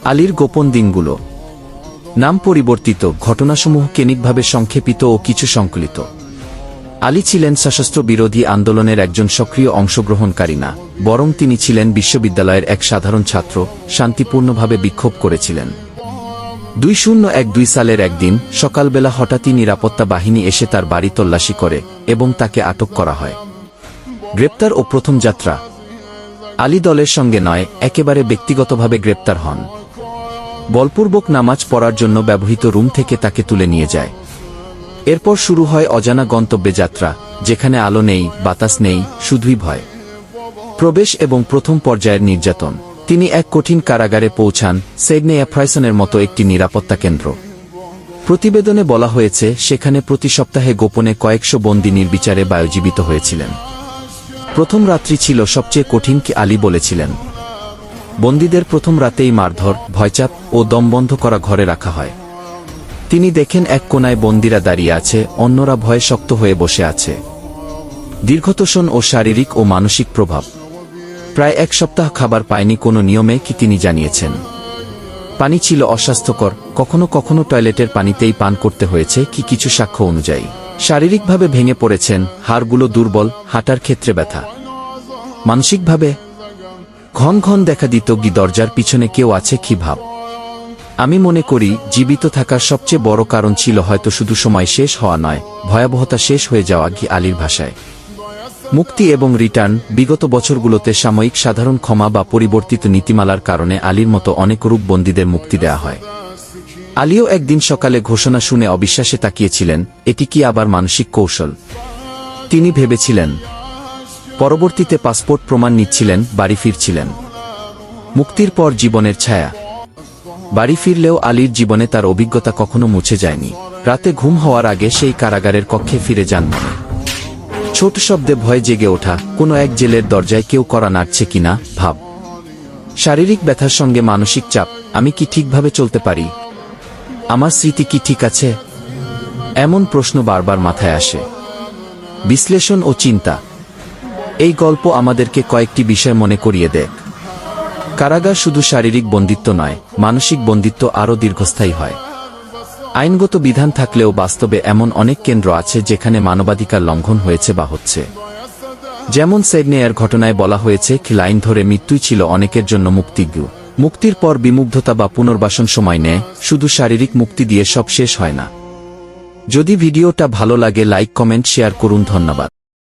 আলীর গোপন দিনগুলো। নাম পরিবর্তিত, ঘটনাসমূহ কেনিকভাবে সংক্ষেপিত ও কিছু সংকলিত। আলী ছিলেন সশস্ত্র বিরোধী আন্দোলনের একজন সক্রিয় অংশগ্রহণকারী না, বরং তিনি ছিলেন বিশ্ববিদ্যালয়ের এক সাধারণ ছাত্র, শান্তিপূর্ণভাবে বিক্ষোভ করেছিলেন। 2012 সালের একদিন সকালবেলা হঠাৎই নিরাপত্তা বাহিনী এসে তার বাড়ি তল্লাশি করে এবং তাকে আটক করা হয়। গ্রেপ্তার ও প্রথম যাত্রা। আলী দলের সঙ্গে নয়, একেবারে ব্যক্তিগতভাবে গ্রেপ্তার হন। বলপূর্বক নামাজ পড়ার জন্য ব্যবহৃত রুম থেকে তাকে তুলে নিয়ে যায়। এরপর শুরু হয় অজানা গন্তব্যে যাত্রা, যেখানে আলো নেই, বাতাস নেই, শুধুই ভয়। প্রবেশ এবং প্রথম পর্যায়ের নির্যাতন। তিনি এক কঠিন কারাগারে পৌঁছান, সিডনি অ্যাপ্রাইসনের মতো একটি নিরাপত্তা কেন্দ্র। প্রতিবেদনে বলা হয়েছে সেখানে প্রতি সপ্তাহে গোপনে কয়েকশো বন্দী নির্বিচারে বায়ুজীবিত হয়েছিলেন। প্রথম রাত্রি ছিল সবচেয়ে কঠিন, কি আলী বলেছিলেন। বন্দীদের প্রথম রাতেই মারধর, ভয়চাপ ও দমবন্ধ করা ঘরে রাখা হয়। তিনি দেখেন এক কোনায় বন্দীরা দাঁড়িয়ে আছে, অন্যরা ভয়ে শক্ত হয়ে বসে আছে। দীর্ঘতোষণ ও শারীরিক ও মানসিক প্রভাব। প্রায় এক সপ্তাহ খাবার পায়নি কোনো নিয়মে, কি তিনি জানিয়েছেন। পানি ছিল অস্বাস্থ্যকর, কখনো কখনো টয়লেটের পানিতেই পান করতে হয়েছে, কি কিছু সাক্ষ্য অনুযায়ী। শারীরিকভাবে ভেঙে পড়েছেন, হাড়গুলো দুর্বল, হাঁটার ক্ষেত্রে ব্যথা। মানসিকভাবে ঘন ঘন দেখা দিত কি দরজার পিছনে কেউ আছে, কি ভাব। আমি মনে করি জীবিত থাকার সবচেয়ে বড় কারণ ছিল হয়তো শুধু সময় শেষ হওয়া নয়, ভয়াবহতা শেষ হয়ে যাওয়া, কি আলীর ভাষায়। মুক্তি এবং রিটার্ন। বিগত বছরগুলোতে সাময়িক সাধারণ ক্ষমা বা পরিবর্তিত নীতিমালার কারণে আলীর মতো অনেক রূপ বন্দীদের মুক্তি দেয়া হয়। আলীও একদিন সকালে ঘোষণা শুনে অবিশ্বাসে তাকিয়েছিলেন, এটি কি আবার মানসিক কৌশল? তিনি ভেবেছিলেন। পরবর্তীতে পাসপোর্ট প্রমাণ নিচ্ছিলেন, বাড়ি ফিরছিলেন। মুক্তির পর জীবনের ছায়া। বাড়ি ফিরলেও আলীর জীবনে তার অভিজ্ঞতা কখনো মুছে যায়নি। রাতে ঘুম হওয়ার আগে সেই কারাগারের কক্ষে ফিরে যান মনে। ছোট শব্দে ভয় জেগে ওঠা, কোনো এক জেলের দরজায় কেউ কড়া নাড়ছে কিনা ভাব। শারীরিক ব্যথার সঙ্গে মানসিক চাপ, আমি কি ঠিকভাবে চলতে পারি? আমার স্মৃতি কি ঠিক আছে? এমন প্রশ্ন বারবার মাথায় আসে। বিশ্লেষণ ও চিন্তা। এই গল্প আমাদেরকে কয়েকটি বিষয় মনে করিয়ে দেয়। কারাগার শুধু শারীরিক বন্দিত্ব নয়, মানসিক বন্দিত্ব আরও দীর্ঘস্থায়ী হয়। আইনগত বিধান থাকলেও বাস্তবে এমন অনেক কেন্দ্র আছে যেখানে মানবাধিকার লঙ্ঘন হয়েছে বা হচ্ছে। যেমন সিডনির ঘটনায় বলা হয়েছে, লাইন ধরে মৃত্যুই ছিল অনেকের জন্য মুক্তিজ্ঞ। মুক্তির পর বিমুগ্ধতা বা পুনর্বাসন সময় নেয়, শুধু শারীরিক মুক্তি দিয়ে সব শেষ হয় না। যদি ভিডিওটা ভালো লাগে লাইক, কমেন্ট, শেয়ার করুন। ধন্যবাদ।